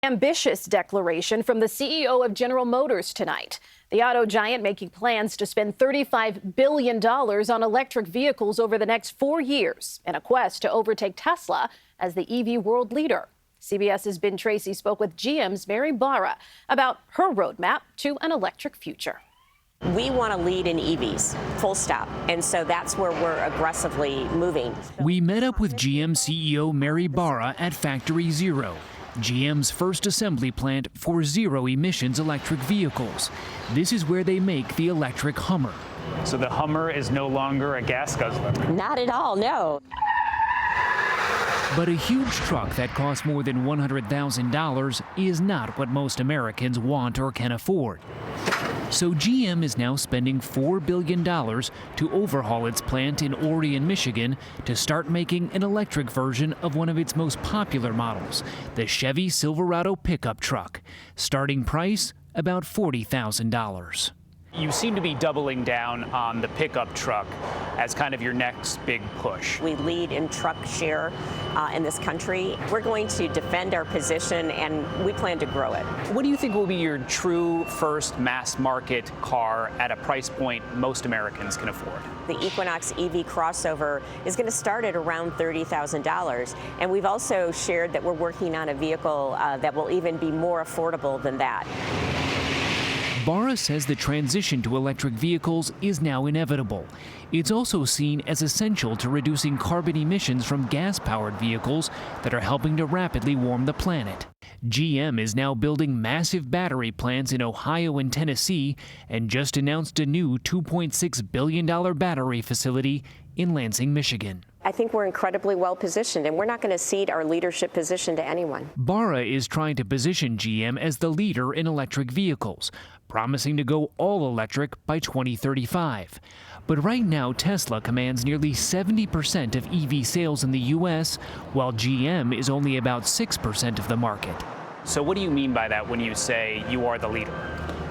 Ambitious declaration from the CEO of General Motors tonight. The auto giant making plans to spend $35 billion on electric vehicles over the next 4 years in a quest to overtake Tesla as the EV world leader. CBS's Ben Tracy spoke with GM's Mary Barra about her roadmap to an electric future. We want to lead in EVs, full stop. And so that's where we're aggressively moving. We met up with GM CEO Mary Barra at Factory Zero, GM's first assembly plant for zero-emissions electric vehicles. This is where they make the electric Hummer. So the Hummer is no longer a gas guzzler? Not at all, no. But a huge truck that costs more than $100,000 is not what most Americans want or can afford. So GM is now spending $4 billion to overhaul its plant in Orion, Michigan, to start making an electric version of one of its most popular models, the Chevy Silverado pickup truck. Starting price, about $40,000. You seem to be doubling down on the pickup truck as kind of your next big push. We lead in truck share in this country. We're going to defend our position, and we plan to grow it. What do you think will be your true first mass market car at a price point most Americans can afford? The Equinox EV crossover is going to start at around $30,000. And we've also shared that we're working on a vehicle that will even be more affordable than that. Barra says the transition to electric vehicles is now inevitable. It's also seen as essential to reducing carbon emissions from gas-powered vehicles that are helping to rapidly warm the planet. GM is now building massive battery plants in Ohio and Tennessee and just announced a new $2.6 billion battery facility in Lansing, Michigan. I think we're incredibly well positioned, and we're not going to cede our leadership position to anyone. Barra is trying to position GM as the leader in electric vehicles, promising to go all electric by 2035. But right now, Tesla commands nearly 70% of EV sales in the U.S., while GM is only about 6% of the market. So what do you mean by that when you say you are the leader?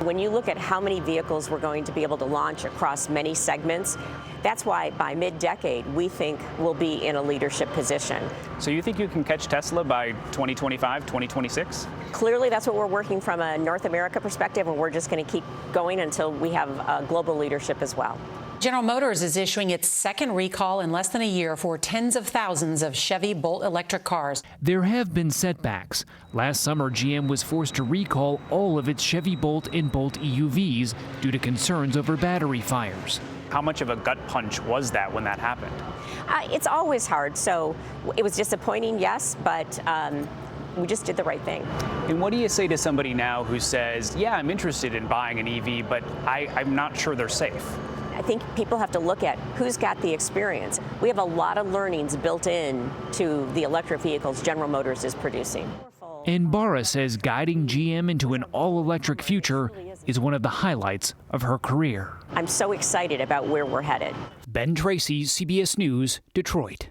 When you look at how many vehicles we're going to be able to launch across many segments, that's why by mid-decade we think we'll be in a leadership position. So you think you can catch Tesla by 2025, 2026? Clearly that's what we're working from a North America perspective, and we're just going to keep going until we have global leadership as well. General Motors is issuing its second recall in less than a year for tens of thousands of Chevy Bolt electric cars. There have been setbacks. Last summer, GM was forced to recall all of its Chevy Bolt and Bolt EUVs due to concerns over battery fires. How much of a gut punch was that when that happened? It's always hard, so it was disappointing, yes, but we just did the right thing. And what do you say to somebody now who says, yeah, I'm interested in buying an EV, but I'm not sure they're safe? I think people have to look at who's got the experience. We have a lot of learnings built in to the electric vehicles General Motors is producing. And Barra says guiding GM into an all-electric future is one of the highlights of her career. I'm so excited about where we're headed. Ben Tracy, CBS News, Detroit.